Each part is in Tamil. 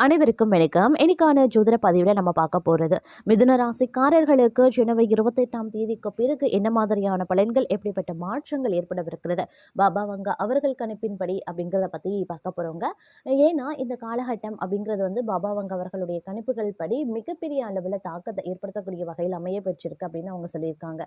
அனைவருக்கும் வணக்கம். இன்னைக்கான ஜோதிட பதிவில் நம்ம பார்க்க போகிறது மிதுன ராசிக்காரர்களுக்கு ஜனவரி 28ஆம் தேதிக்கு பிறகு என்ன மாதிரியான பலன்கள், எப்படிப்பட்ட மாற்றங்கள் ஏற்படவிருக்கிறது, பாபா வங்கா அவர்கள் கணிப்பின்படி அப்படிங்கிறத பற்றி பார்க்க போகிறோங்க. ஏன்னா இந்த காலகட்டம் அப்படிங்கிறது வந்து பாபா வங்கா அவர்களுடைய கணிப்புகள் படி மிகப்பெரிய அளவில் தாக்கத்தை ஏற்படுத்தக்கூடிய வகையில் அமைய பெற்றிருக்கு அப்படின்னு அவங்க சொல்லியிருக்காங்க.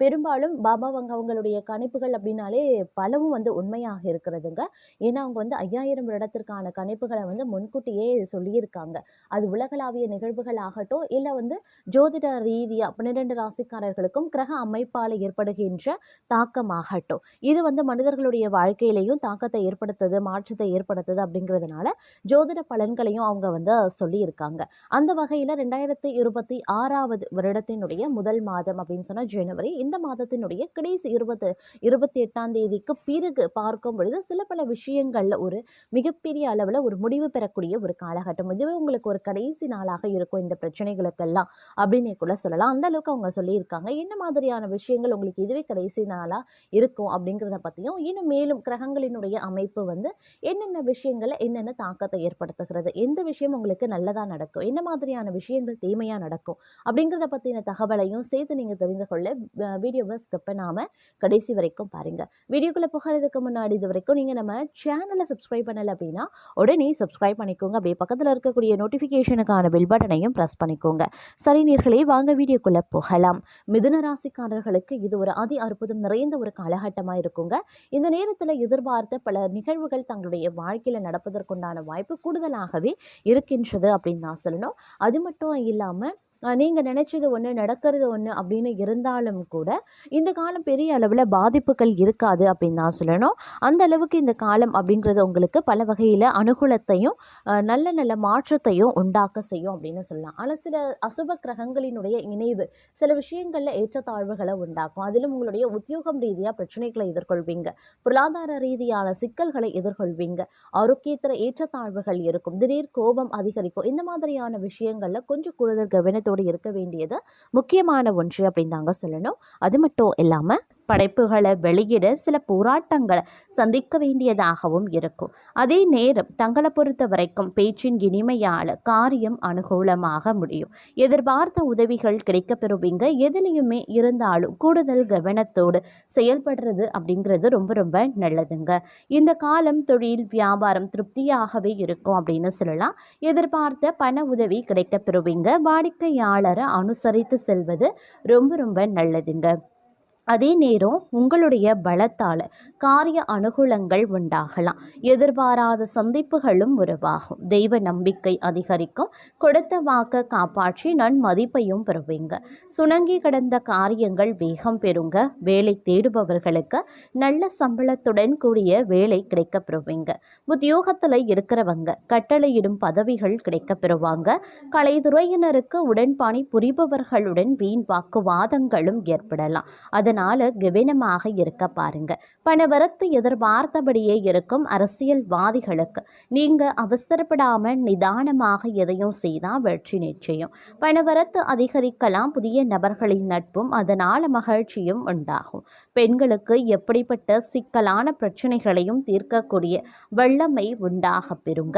பெரும்பாலும் பாபா வங்கா அவங்களுடைய கணிப்புகள் அப்படின்னாலே பலவும் வந்து உண்மையாக இருக்கிறதுங்க. ஏன்னா அவங்க வந்து 5000 வருடத்திற்கான கணிப்புகளை வந்து முன்கூட்டியே சொல்லியிருக்காங்க. அது உலகளாவிய நிகழ்வுகள் ஆகட்டும், இல்ல வந்து ஜோதிட ரீதியா 12 ராசிக்காரர்களுக்கும் கிரக அமைப்பால ஏற்படுகின்ற தாக்கமாகட்டும், இது வந்து மனிதர்களுடைய வாழ்க்கையிலையும் தாக்கத்தை ஏற்படுத்துது, மாற்றத்தை ஏற்படுத்துது அப்படிங்கிறதுனால ஜோதிட பலன்களையும் அவங்க வந்து சொல்லியிருக்காங்க. அந்த வகையில 2026வது வருடத்தினுடைய முதல் மாதம் அப்படின்னு சொன்னா ஜனவரி, இந்த மாதத்தினுடைய கடைசி 28ஆம் தேதிக்கு பிறகு பார்க்கும் பொழுது சில பல விஷயங்கள்ல ஒரு மிகப்பெரிய அளவுல ஒரு முடிவு பெறக்கூடிய ஒரு காலகட்டம். இதுவே உங்களுக்கு ஒரு கடைசி நாளாக இருக்கும் இந்த பிரச்சனைகளுக்கெல்லாம் அப்படின்னு கூட சொல்லலாம். அந்த அளவுக்கு அவங்க சொல்லியிருக்காங்க. என்ன மாதிரியான விஷயங்கள் உங்களுக்கு இதுவே கடைசி நாளா இருக்கும் அப்படிங்கிறத பத்தியும், இன்னும் மேலும் கிரகங்களினுடைய அமைப்பு வந்து என்னென்ன விஷயங்கள்ல என்னென்ன தாக்கத்தை ஏற்படுத்துகிறது, எந்த விஷயம் உங்களுக்கு நல்லதா நடக்கும், என்ன மாதிரியான விஷயங்கள் தீமையா நடக்கும் அப்படிங்கிறத பத்தின தகவலையும் சேர்த்து நீங்க தெரிந்து கொள்ள வீடியோவை ஸ்கிப் பண்ணாம கடைசி வரைக்கும் பாருங்க. வீடியோக்குள்ள போகிறதுக்கு முன்னாடி இது வரைக்கும் நீங்க நம்ம சேனலை சப்ஸ்கிரைப் பண்ணல அப்படின்னா உடனே சப்ஸ்கிரைப் பண்ணிக்கோங்க. அப்படியே பக்கத்தில் இருக்கக்கூடிய நோட்டிஃபிகேஷனுக்கான பெல் பட்டனையும் ப்ரெஸ் பண்ணிக்கோங்க. சரி நேயர்களே, வாங்க வீடியோக்குள்ள போகலாம். மிதுன ராசிக்காரர்களுக்கு இது ஒரு அதி அற்புதம் நிறைந்த ஒரு காலகட்டமாக இருக்குங்க. இந்த நேரத்தில் எதிர்பார்த்த பல நிகழ்வுகள் தங்களுடைய வாழ்க்கையில் நடப்பதற்குண்டான வாய்ப்பு கூடுதலாகவே இருக்கின்றது அப்படின்னு தான் சொல்லணும். அது மட்டும் இல்லாமல் நீங்கள் நினைச்சது ஒன்று நடக்கிறது ஒன்று அப்படின்னு இருந்தாலும் கூட இந்த காலம் பெரிய அளவில் பாதிப்புகள் இருக்காது அப்படின்னு தான் சொல்லணும். அந்த அளவுக்கு இந்த காலம் அப்படிங்கிறது உங்களுக்கு பல வகையில் அனுகூலத்தையும் நல்ல நல்ல மாற்றத்தையும் உண்டாக்க செய்யும் அப்படின்னு சொல்லலாம். ஆனால் சில அசுப கிரகங்களினுடைய இணைவு சில விஷயங்களில் ஏற்றத்தாழ்வுகளை உண்டாக்கும். அதிலும் உங்களுடைய உத்தியோகம் ரீதியாக பிரச்சனைகளை எதிர்கொள்வீங்க, பொருளாதார ரீதியான சிக்கல்களை எதிர்கொள்வீங்க, ஆரோக்கியத்தில் ஏற்றத்தாழ்வுகள் இருக்கும், திடீர் கோபம் அதிகரிக்கும். இந்த மாதிரியான விஷயங்களில் கொஞ்சம் கூடுதல் கவனத்தோடு இருக்க வேண்டியது முக்கியமான ஒன்று அப்படின்னு தாங்க சொல்லணும். அது மட்டும் இல்லாமல் படைப்புகளை வெளியிட சில போராட்டங்களை சந்திக்க வேண்டியதாகவும் இருக்கும். அதே நேரம் தங்களை பொறுத்த வரைக்கும் பேச்சின் இனிமையால் காரியம் அனுகூலமாக முடியும். எதிர்பார்த்த உதவிகள் கிடைக்க பெறுவீங்க. எதுலையுமே இருந்தாலும் கூடுதல் கவனத்தோடு செயல்படுறது அப்படிங்கிறது ரொம்ப ரொம்ப நல்லதுங்க. இந்த காலம் தொழில் வியாபாரம் திருப்தியாகவே இருக்கும் அப்படின்னு சொல்லலாம். எதிர்பார்த்த பண உதவி கிடைக்க பெறுவீங்க. வாடிக்கையாளரை அனுசரித்து செல்வது ரொம்ப ரொம்ப நல்லதுங்க. அதே நேரம் உங்களுடைய பலத்தால் காரிய அனுகூலங்கள் உண்டாகலாம். எதிர்பாராத சந்திப்புகளும் உருவாகும். தெய்வ நம்பிக்கை அதிகரிக்கும். கொடுத்த வாக்க காப்பாற்றி நன்மதிப்பையும் பெறுவீங்க. சுணங்கி கிடந்த காரியங்கள் வேகம் பெறுங்க. வேலை தேடுபவர்களுக்கு நல்ல சம்பளத்துடன் கூடிய வேலை கிடைக்க பெறுவீங்க. உத்தியோகத்தில் இருக்கிறவங்க கட்டளையிடும் பதவிகள் கிடைக்க பெறுவாங்க. கலைத்துறையினருக்கு உடன்பணி புரிபவர்களுடன் வீண் வாக்குவாதங்களும் ஏற்படலாம். அதனால கவனமாக இருக்க பாருங்க. பணவரத்து எதிர்பார்த்தபடியே இருக்கும். அரசியல்வாதிகளுக்கு நீங்க அவசரப்படாம நிதானமாக எதையும் செய்தால் வெற்றி நிச்சயம். பணவரத்து அதிகரிக்கலாம். புதிய நபர்களின் நட்பும் அதனால மகிழ்ச்சியும் உண்டாகும். பெண்களுக்கு எப்படிப்பட்ட சிக்கலான பிரச்சனைகளையும் தீர்க்கக்கூடிய வல்லமை உண்டாக பெறுங்க.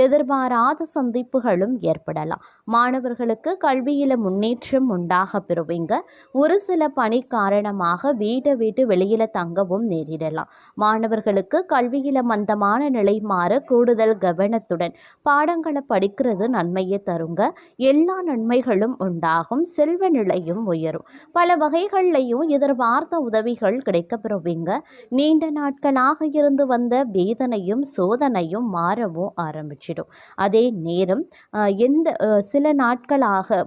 எதிர்பாராத சந்திப்புகளும் ஏற்படலாம். மாணவர்களுக்கு கல்வியில முன்னேற்றம் உண்டாக பெறுவீங்க. ஒரு சில பணி காரணமாக வீட்டை விட்டு வெளியில தங்கவும் நேரிடலாம். மாணவர்களுக்கு கல்வியில மந்தமான நிலை மாற கூடுதல் கவனத்துடன் பாடங்களை படிக்கிறது நன்மையை தருங்க. எல்லா நன்மைகளும் உண்டாகும். செல்வ நிலையும் உயரும். பல வகைகள்லையும் எதிர்பார்த்த உதவிகள் கிடைக்க பெறுவீங்க. நீண்ட நாட்களாக இருந்து வந்த வேதனையும் சோதனையும் மாறவும் ஆரம்பிச்சிடும். அதே நேரம் சில நாட்களாக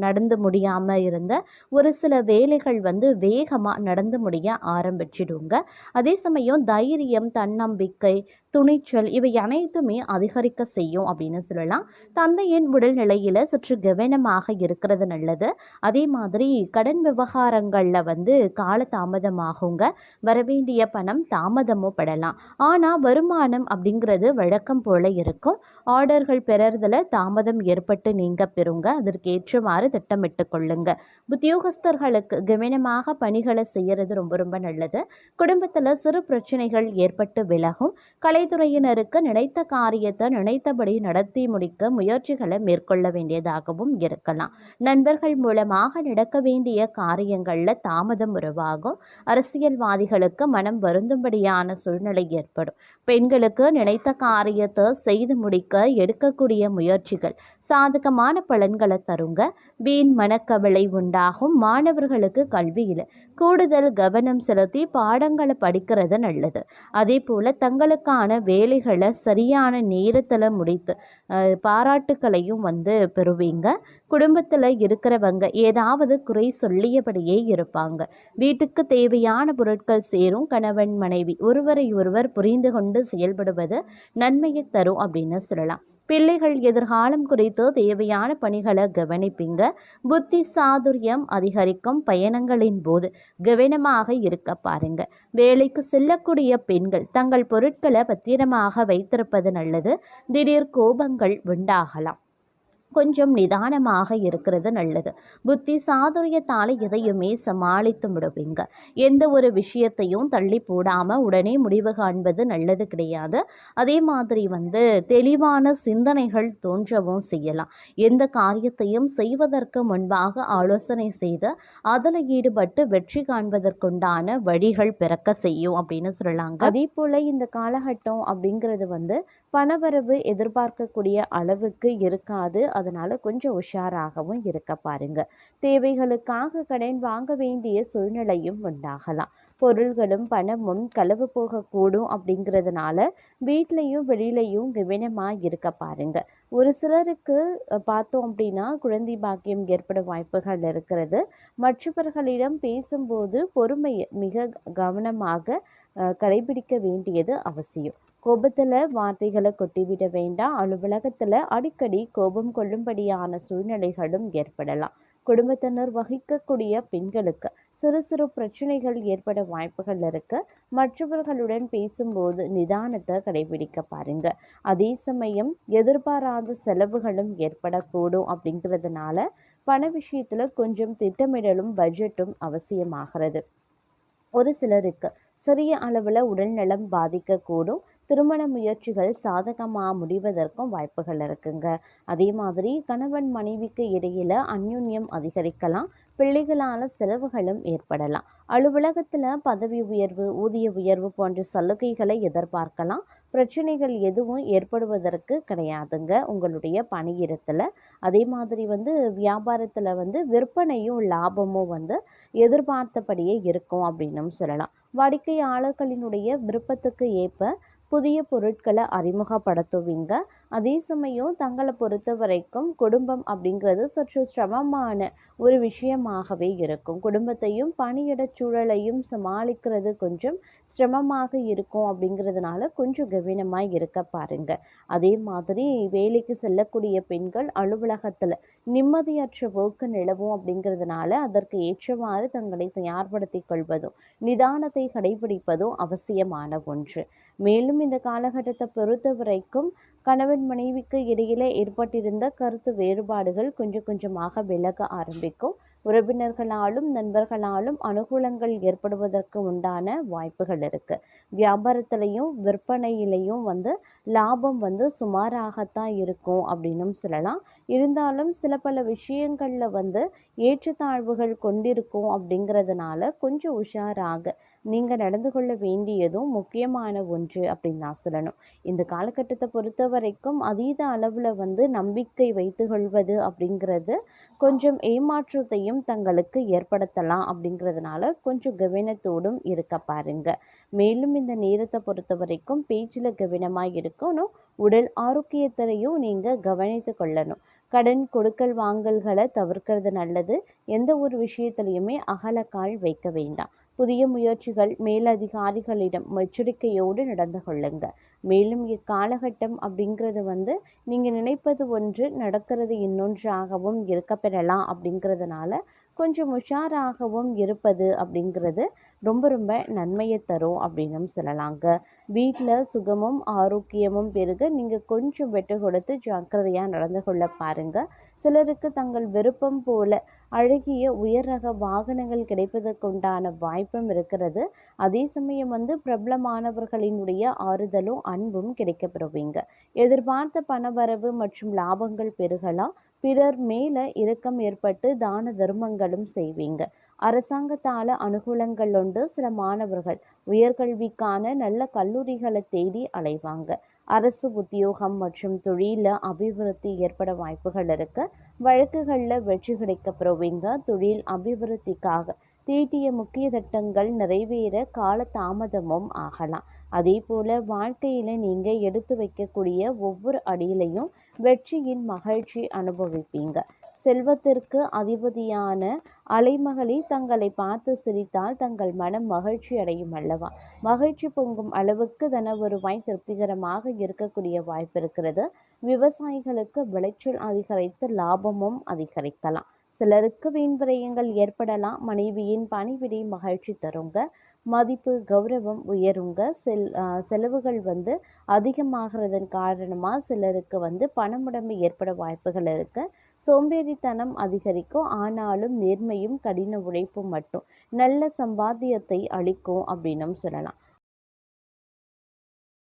நடந்து முடியாம இருந்த ஒரு சில வேலைகள் வந்து வேகமாக நடந்து முடிய ஆரம்பிச்சிடுங்க. அதே சமயம் தைரியம், தன்னம்பிக்கை, துணிச்சல் இவை அனைத்துமே அதிகரிக்க செய்யும் அப்படின்னு சொல்லலாம். தந்தையின் உடல்நிலையில் சற்று கவனமாக இருக்கிறது நல்லது. அதே மாதிரி கடன் விவகாரங்களில் வந்து கால தாமதமாகுங்க. வரவேண்டிய பணம் தாமதமும் படலாம். ஆனால் வருமானம் அப்படிங்கிறது வழக்கம் போல இருக்கும். ஆர்டர்கள் பெறறதுல தாமதம் ஏற்பட்டு நீங்க பெறுங்க. அதற்கு ஏற்றவாறு திட்டமிட்டு கொள்ளுங்க. உத்தியோகஸ்தர்களுக்கு கவனமாக பணி பணிகளை செய்யறது ரொம்ப ரொம்ப நல்லது. குடும்பத்தில் சிறு பிரச்சனைகள் ஏற்பட்டு விலகும். கலைத்துறையினருக்கு நினைத்த காரியத்தை நினைத்தபடி நடத்தி முடிக்க முயற்சிகளை மேற்கொள்ள வேண்டியதாகவும் இருக்கலாம். நண்பர்கள் மூலமாக நடக்க வேண்டிய காரியங்களில் தாமதம் உருவாகும். அரசியல்வாதிகளுக்கு மனம் வருந்தும்படியான சூழ்நிலை ஏற்படும். பெண்களுக்கு நினைத்த காரியத்தை செய்து முடிக்க எடுக்கக்கூடிய முயற்சிகள் சாதகமான பலன்களை தருங்க. வீண் மனக்கவலை உண்டாகும். மாணவர்களுக்கு கல்வியில் கூடுதல் கவனம் செலுத்தி பாடங்களை படிக்கிறது நல்லது. அதே போல தங்களுக்கான வேலைகளை சரியான நேரத்தில் முடித்து பாராட்டுக்களையும் பெறுவீங்க. குடும்பத்தில் இருக்கிறவங்க ஏதாவது குறை சொல்லியபடியே இருப்பாங்க. வீட்டுக்கு தேவையான பொருட்கள் சேரும். கணவன் மனைவி ஒருவரை ஒருவர் புரிந்து கொண்டு செயல்படுவது நன்மையை தரும் அப்படின்னு சொல்லலாம். பிள்ளைகள் எதிர்காலம் குறித்து தேவையான பணிகளை கவனிப்பீங்க. புத்தி சாதுரியம் அதிகரிக்கும். பயணங்களின் போது கவனமாக இருக்க பாருங்க. வேலைக்கு செல்லக்கூடிய பெண்கள் தங்கள் பொருட்களை பத்திரமாக வைத்திருப்பது நல்லது. திடீர் கோபங்கள் உண்டாகலாம். கொஞ்சம் நிதானமாக இருக்கிறது நல்லது. புத்தி சாதுரியத்தால் எதையுமே சமாளித்து விடுவீங்க. எந்த ஒரு விஷயத்தையும் தள்ளி போடாமல் உடனே முடிவு காண்பது நல்லது கிடையாது. அதே மாதிரி தெளிவான சிந்தனைகள் தோன்றவும் செய்யலாம். எந்த காரியத்தையும் செய்வதற்கு முன்பாக ஆலோசனை செய்து அதில் ஈடுபட்டு வெற்றி காண்பதற்குண்டான வழிகள் பிறக்க செய்யும் அப்படின்னு சொல்லலாங்க. அதே போல் இந்த காலகட்டம் அப்படிங்கிறது பணவரவு எதிர்பார்க்கக்கூடிய அளவுக்கு இருக்காது. அதனால் கொஞ்சம் உஷாராகவும் இருக்க பாருங்க. தேவைகளுக்காக கடன் வாங்க வேண்டிய சூழ்நிலையும் உண்டாகலாம். பொருள்களும் பணமும் களவு போகக்கூடும். அப்படிங்கிறதுனால வீட்லையும் வெளியிலையும் கவனமாக இருக்க பாருங்க. ஒரு சிலருக்கு பார்த்தோம் அப்படின்னா குழந்தை பாக்கியம் ஏற்பட வாய்ப்புகள் இருக்கிறது. மற்றவர்களிடம் பேசும்போது பொறுமையை மிக கவனமாக கடைபிடிக்க வேண்டியது அவசியம். கோபத்தில் வார்த்தைகளை கொட்டிவிட வேண்டாம். அலுவலகத்தில் அடிக்கடி கோபம் கொள்ளும்படியான சூழ்நிலைகளும் ஏற்படலாம். குடும்பத்தினர் வகிக்கக்கூடிய பெண்களுக்கு சிறு சிறு பிரச்சனைகள் ஏற்பட வாய்ப்புகள் இருக்கு. மற்றவர்களுடன் பேசும்போது நிதானத்தை கடைபிடிக்க பாருங்க. அதே சமயம் எதிர்பாராத செலவுகளும் ஏற்படக்கூடும். அப்படிங்கிறதுனால பண விஷயத்துல கொஞ்சம் திட்டமிடலும் பட்ஜெட்டும் அவசியமாகிறது. ஒரு சிலருக்கு சிறிய அளவில் உடல்நலம் பாதிக்கக்கூடும். திருமண முயற்சிகள் சாதகமாக முடிவதற்கும் வாய்ப்புகள் இருக்குங்க. அதே மாதிரி கணவன் மனைவிக்கு இடையில அந்யோன்யம் அதிகரிக்கலாம். பிள்ளைகளான செலவுகளும் ஏற்படலாம். அலுவலகத்தில் பதவி உயர்வு ஊதிய உயர்வு போன்ற சலுகைகளை எதிர்பார்க்கலாம். பிரச்சனைகள் எதுவும் ஏற்படுவதற்கு கிடையாதுங்க உங்களுடைய பணியிடத்தில். அதே மாதிரி வியாபாரத்தில் விற்பனையும் லாபமும் எதிர்பார்த்தபடியே இருக்கும் அப்படின்னு சொல்லலாம். வாடிக்கையாளர்களினுடைய விருப்பத்துக்கு ஏற்ப புதிய பொருட்களை அறிமுகப்படுத்துவீங்க. அதே சமயம் தங்களை பொறுத்த வரைக்கும் குடும்பம் அப்படிங்கிறது சற்று சிரமமான ஒரு விஷயமாகவே இருக்கும். குடும்பத்தையும் பணியிட சூழலையும் சமாளிக்கிறது கொஞ்சம் சிரமமாக இருக்கும். அப்படிங்கிறதுனால கொஞ்சம் கவனமாக இருக்க பாருங்க. அதே மாதிரி வேலைக்கு செல்லக்கூடிய பெண்கள் அலுவலகத்தில் நிம்மதியற்ற போக்கு நிலவும். அப்படிங்கிறதுனால அதற்கு ஏற்றவாறு தங்களை தயார்படுத்தி கொள்வதும் நிதானத்தை கடைபிடிப்பதும் அவசியமான ஒன்று. மேலும் இந்த காலகட்டத்தை பொறுத்த வரைக்கும் கணவன் மனைவிக்கு இடையிலே ஏற்பட்டிருந்த கருத்து வேறுபாடுகள் கொஞ்சம் கொஞ்சமாக விலக ஆரம்பிக்கும். உறவினர்களாலும் நண்பர்களாலும் அனுகூலங்கள் ஏற்படுவதற்கு உண்டான வாய்ப்புகள் இருக்கு. வியாபாரத்திலையும் விற்பனையிலையும் லாபம் சுமாராகத்தான் இருக்கும் அப்படின்னும் சொல்லலாம். இருந்தாலும் சில பல விஷயங்கள்ல ஏற்றத்தாழ்வுகள் கொண்டிருக்கும். அப்படிங்கிறதுனால கொஞ்சம் உஷாராக நீங்கள் நடந்து கொள்ள வேண்டியதும் முக்கியமான ஒன்று அப்படின்னு நான் சொல்லணும். இந்த காலகட்டத்தை பொறுத்த வரைக்கும் அதீத அளவில் நம்பிக்கை வைத்து கொள்வது அப்படிங்கிறது கொஞ்சம் ஏமாற்றத்தையும் தங்களுக்கு ஏற்படுத்தலாம். அப்படிங்கிறதுனால கொஞ்சம் கவனத்தோடும் இருக்க பாருங்க. மேலும் இந்த நேரத்தை பொறுத்த வரைக்கும் பேச்சில் கவனமாக இருக்கணும். உடல் ஆரோக்கியத்திலையும் நீங்கள் கவனித்து கொள்ளணும். கடன் கொடுக்கல் வாங்கல்களை தவிர்க்கிறது நல்லது. எந்த ஒரு விஷயத்திலையுமே அகலக்கால் வைக்க வேண்டாம். புதிய முயற்சிகள் மேலதிகாரிகளிடம் எச்சரிக்கையோடு நடந்து கொள்ளுங்க. மேலும் இக்காலகட்டம் அப்படிங்கிறது நீங்கள் நினைப்பது ஒன்று நடக்கிறது இன்னொன்றாகவும் இருக்க பெறலாம். அப்படிங்கிறதுனால கொஞ்சம் உஷாராகவும் இருப்பது அப்படிங்கிறது ரொம்ப ரொம்ப நன்மையை தரும் அப்படின்னும் சொல்லலாங்க. வீட்டில் சுகமும் ஆரோக்கியமும் பெருக நீங்கள் கொஞ்சம் விட்டு கொடுத்து ஜாக்கிரதையாக நடந்து கொள்ள பாருங்க. சிலருக்கு தங்கள் விருப்பம் போல அழகிய உயர் ரக வாகனங்கள் கிடைப்பதற்குண்டான வாய்ப்பும் இருக்கிறது. அதே சமயம் பிரபலமானவர்களினுடைய ஆறுதலும் அன்பும் கிடைக்கப்பெறுவீங்க. எதிர்பார்த்த பணவரவு மற்றும் லாபங்கள் பெருகலாம். பிறர் மேல இரக்கம் ஏற்பட்டு தான தர்மங்களும் செய்வீங்க. அரசாங்கத்தால அனுகூலங்கள் உண்டு. சில மாணவர்கள் உயர்கல்விக்கான நல்ல கல்லூரிகளை தேடி அலைவாங்க. அரசு உத்தியோகம் மற்றும் தொழில அபிவிருத்தி ஏற்பட வாய்ப்புகள் இருக்கு. வழக்குகளில் வெற்றி கிடைக்க பெறுவீங்க. தொழில் அபிவிருத்திக்காக தீட்டிய முக்கிய திட்டங்கள் நிறைவேற கால தாமதமும் ஆகலாம். அதே போல வாழ்க்கையில நீங்க எடுத்து வைக்கக்கூடிய ஒவ்வொரு அடியிலையும் வெற்றியின் மகிழ்ச்சி அனுபவிப்பீங்க. செல்வத்திற்கு அதிபதியான அலைமகளே தங்களை பார்த்து சிரித்தால் தங்கள் மனம் மகிழ்ச்சி அடையும் அல்லவா? மகிழ்ச்சி பொங்கும் அளவுக்கு தன வருவாய் திருப்திகரமாக இருக்கக்கூடிய வாய்ப்பு இருக்கிறது. விவசாயிகளுக்கு விளைச்சல் அதிகரித்து லாபமும் அதிகரிக்கலாம். சிலருக்கு வீண் விரயங்கள் ஏற்படலாம். மனைவியின் பணிவிடை மகிழ்ச்சி தருங்க. மதிப்பு கௌரவம் உயருங்க. செலவுகள் அதிகமாகிறதன் காரணமாக சிலருக்கு பணமுடமை ஏற்பட வாய்ப்புகள் இருக்கு. சோம்பேறித்தனம் அதிகரிக்கும். ஆனாலும் நேர்மையும் கடின உழைப்பும் மட்டும் நல்ல சம்பாத்தியத்தை அளிக்கும் அப்படின்னும் சொல்லலாம்.